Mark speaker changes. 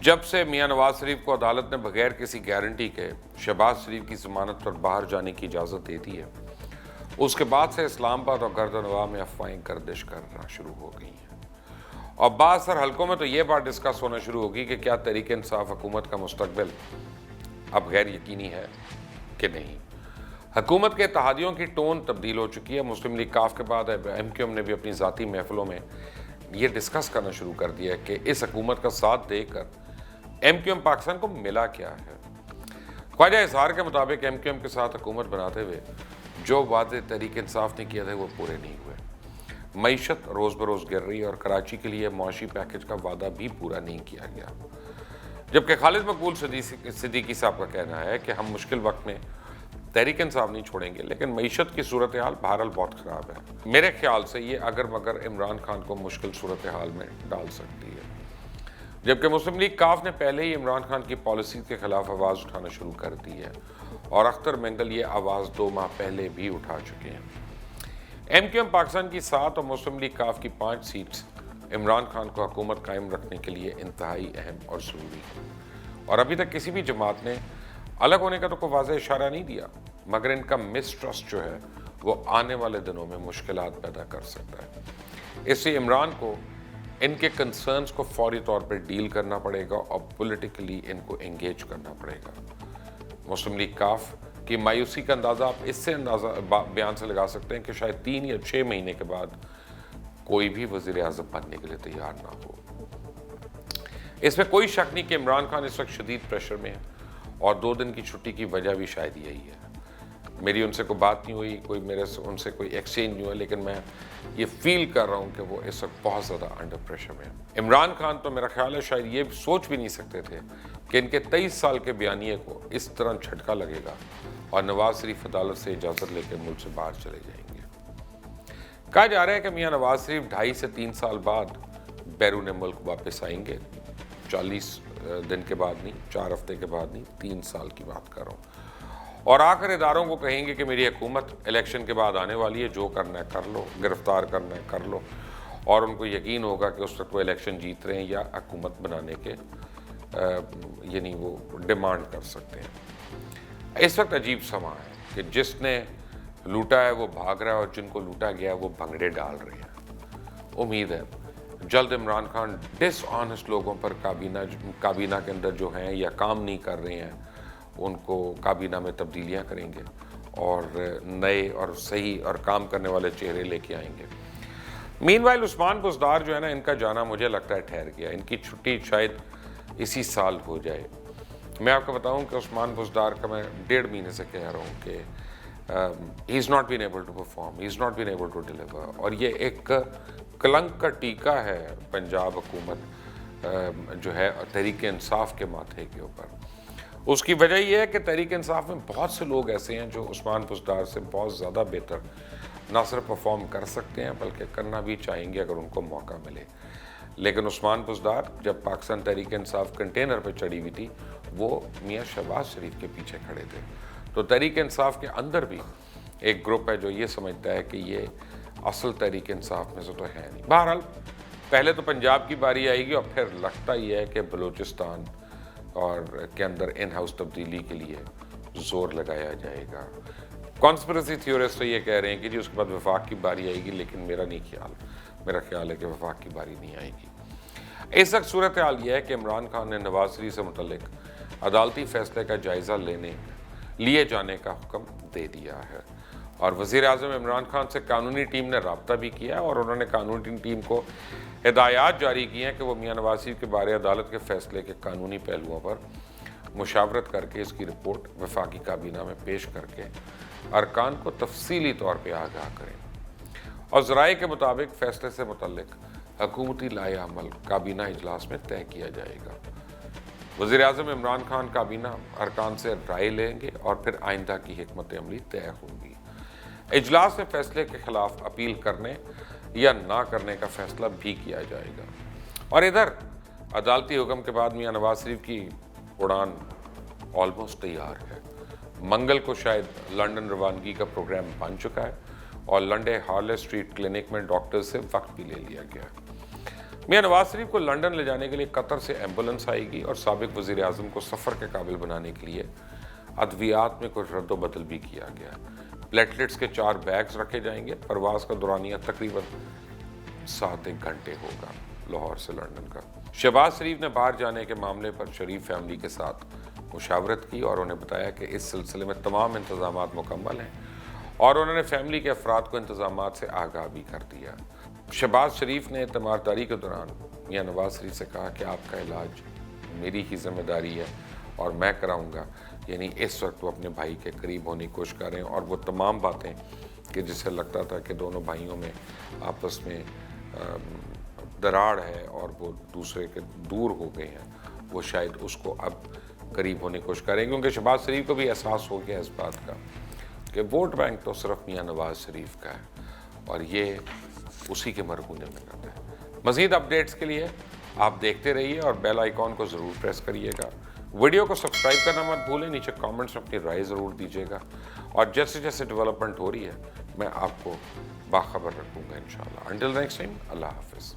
Speaker 1: जब से मियां नवाज शरीफ को अदालत ने बगैर किसी गारंटी के शहबाज शरीफ की जमानत पर बाहर जाने की इजाज़त दे दी है, उसके बाद से इस्लामाबाद और गर्दनवा में अफवाहें गर्दिश करना शुरू हो गई हैं। और बासर हलकों में तो ये बात डिस्कस होना शुरू होगी कि क्या तहरीक इंसाफ हुकूमत का मुस्तकबिल अब गैर यकीनी है कि नहीं। हुकूमत के इत्तेहादियों की टोन तब्दील हो चुकी है। मुस्लिम लीग काफ के बाद MQM ने भी अपनी ज़ाती महफिलों में ये डिस्कस करना शुरू कर दिया है कि इस हुकूमत का साथ देकर MQM पाकिस्तान को मिला क्या है। ख्वाजा इजहार के मुताबिक MQM के साथ हुकूमत बनाते हुए जो वादे तहरीक इंसाफ ने किए थे वो पूरे नहीं हुए। मईशत रोज़ बरोज़ गिर रही है और कराची के लिए मुआशी पैकेज का वादा भी पूरा नहीं किया गया। जबकि खालिद मकबूल सिद्दीकी साहब का कहना है कि हम मुश्किल वक्त में तहरीक इंसाफ नहीं छोड़ेंगे, लेकिन मईशत की सूरत हाल बहरहाल बहुत ख़राब है। मेरे ख्याल से ये अगर मगर इमरान खान को मुश्किल सूरत हाल में डाल सकती है। जबकि मुस्लिम लीग काफ ने पहले ही इमरान खान की पॉलिसी के खिलाफ आवाज़ उठाना शुरू कर दी है और अख्तर मेंगल ये आवाज़ 2 माह पहले भी उठा चुके हैं। MQM पाकिस्तान की 7 और मुस्लिम लीग काफ की 5 सीट्स इमरान खान को हुकूमत कायम रखने के लिए इंतहाई अहम और ज़रूरी है। और अभी तक किसी भी जमात ने अलग होने का तो कोई वाज़ेह इशारा नहीं दिया, मगर इनका मिसट्रस्ट जो है वो आने वाले दिनों में मुश्किलात पैदा कर सकता है। इससे इमरान को इनके कंसर्न्स को फौरी तौर पर डील करना पड़ेगा और पॉलिटिकली इनको एंगेज करना पड़ेगा। मुस्लिम लीग काफ की मायूसी का अंदाज़ा आप इससे बयान से लगा सकते हैं कि शायद 3 या 6 महीने के बाद कोई भी वज़ीर आज़म बनने के लिए तैयार ना हो। इसमें कोई शक नहीं कि इमरान खान इस वक्त शदीद प्रेशर में है और 2 दिन की छुट्टी की वजह भी शायद यही है। मेरी उनसे कोई बात नहीं हुई, उनसे कोई एक्सचेंज नहीं हुआ, लेकिन मैं ये फील कर रहा हूँ कि वो इस वक्त बहुत ज़्यादा अंडर प्रेशर में है। इमरान खान तो मेरा ख्याल है शायद ये सोच भी नहीं सकते थे कि इनके 23 साल के बयानिए को इस तरह झटका लगेगा और नवाज शरीफ अदालत से इजाज़त लेकर मुल्क से बाहर चले जाएंगे। कहा जा रहा है कि मियाँ नवाज शरीफ 2.5 से 3 साल बाद बैरून मुल्क वापस आएंगे। 40 दिन के बाद नहीं, 4 हफ्ते के बाद नहीं, 3 साल की बात कर रहा हूँ। और आकर इदारों को कहेंगे कि मेरी हुकूमत इलेक्शन के बाद आने वाली है, जो करना है कर लो, गिरफ्तार करना है कर लो। और उनको यकीन होगा कि उस वक्त वो इलेक्शन जीत रहे हैं या हुकूमत बनाने के यानी वो डिमांड कर सकते हैं। इस वक्त अजीब समा है कि जिसने लूटा है वो भाग रहा है और जिनको लूटा गया है वो भंगड़े डाल रहे हैं। उम्मीद है जल्द इमरान खान डिसऑनेस्ट लोगों पर काबीना के अंदर जो हैं या काम नहीं कर रहे हैं उनको काबीना में तब्दीलियां करेंगे और नए और सही और काम करने वाले चेहरे लेके आएंगे। मीनवाइल उस्मान बुज़दार जो है ना, इनका जाना मुझे लगता है ठहर गया। इनकी छुट्टी शायद इसी साल हो जाए। मैं आपको बताऊं कि उस्मान बुज़दार का मैं 1.5 महीने से कह रहा हूं कि he is not been able to perform, he is not been able to deliver. और ये एक कलंक का टीका है पंजाब हुकूमत जो है तहरीक इंसाफ के माथे के ऊपर। उसकी वजह यह है कि तहरीक इंसाफ में बहुत से लोग ऐसे हैं जो उस्मान बुज़दार से बहुत ज़्यादा बेहतर ना सिर्फ परफॉर्म कर सकते हैं बल्कि करना भी चाहेंगे अगर उनको मौका मिले। लेकिन उस्मान बुज़दार जब पाकिस्तान तहरीक इंसाफ कंटेनर पर चढ़ी हुई थी वो मियाँ शहबाज शरीफ के पीछे खड़े थे। तो तहरीक इंसाफ के अंदर भी एक ग्रुप है जो ये समझता है कि ये असल तहरीक इंसाफ में से तो है नहीं। बहरहाल पहले तो पंजाब की बारी आएगी और फिर लगता ही है कि बलूचिस्तान और के अंदर इन हाउस तब्दीली के लिए जोर लगाया जाएगा। कॉन्स्पिरेसी थ्योरिस्ट तो ये कह रहे हैं कि जी उसके बाद वफाक की बारी आएगी, लेकिन मेरा ख्याल है कि वफाक की बारी नहीं आएगी। इस वक्त सूरत हाल यह है कि इमरान खान ने नवाज शरीफ से मुतल्लिक अदालती फैसले का जायज़ा लिए जाने का हुक्म दे दिया है और वज़ीर आज़म इमरान खान से कानूनी टीम ने रब्ता भी किया और उन्होंने कानूनी टीम को हिदायत जारी की हैं कि वो मियाँ नवाज शरीफ के बारे अदालत के फैसले के कानूनी पहलुओं पर मुशावरत करके इसकी रिपोर्ट वफाकी काबीना में पेश करके अरकान को तफसीली तौर पर आगाह करें। और ज़राए के मुताबिक फ़ैसले से मुतल्लिक हुकूमती लाए अमल काबीना इजलास में तय किया जाएगा। वज़ीर आज़म इमरान खान काबीना अरकान से राय लेंगे और फिर आइंदा की हिकमत अमली तय होगी। इजलास में फ़ैसले के ख़िलाफ़ अपील करने या ना करने का फ़ैसला भी किया जाएगा। और इधर अदालती हुक्म के बाद मियाँ नवाज शरीफ की उड़ान ऑलमोस्ट तैयार है। मंगल को शायद लंदन रवानगी का प्रोग्राम बन चुका है और लंडे हार्ले स्ट्रीट क्लिनिक में डॉक्टर से वक्त भी ले लिया गया। मियां नवाज शरीफ को लंदन ले जाने के लिए कतर से एम्बुलेंस आएगी और साबिक वज़ीर आज़म को सफ़र के काबिल बनाने के लिए अद्वियात में कुछ रद्द बदल भी किया गया। प्लेटलेट्स के 4 बैग्स रखे जाएंगे। परवाज का दौरानिया तकरीबन 7 घंटे होगा लाहौर से लंदन का। शहबाज शरीफ ने बाहर जाने के मामले पर शरीफ फैमिली के साथ मुशावरत की और उन्हें बताया कि इस सिलसिले में तमाम इंतजाम मुकम्मल हैं और उन्होंने फैमिली के अफराद को इंतजाम से आगाह भी कर दिया। शहबाज शरीफ ने तीमारदारी के दौरान मियां नवाज शरीफ से कहा कि आपका इलाज मेरी ही जिम्मेदारी है और मैं कराऊंगा, यानी इस वक्त वो अपने भाई के करीब होने की कोशिश कर रहे हैं और वो तमाम बातें कि जिससे लगता था कि दोनों भाइयों में आपस में दरार है और वो दूसरे के दूर हो गए हैं, वो शायद उसको अब करीब होने की कोशिश करेंगे, क्योंकि शहबाज शरीफ को भी एहसास हो गया इस बात का कि वोट बैंक तो सिर्फ मियां नवाज शरीफ का है और ये उसी के मरहूने में रहता है। मज़ीद अपडेट्स के लिए आप देखते रहिए और बेल आइकॉन को ज़रूर प्रेस करिएगा। वीडियो को सब्सक्राइब करना मत भूलें, नीचे कमेंट्स में अपनी राय ज़रूर दीजिएगा और जैसे जैसे डेवलपमेंट हो रही है मैं आपको बाखबर रखूँगा इंशाल्लाह। अंटिल नेक्स्ट टाइम, अल्लाह हाफ़िज़।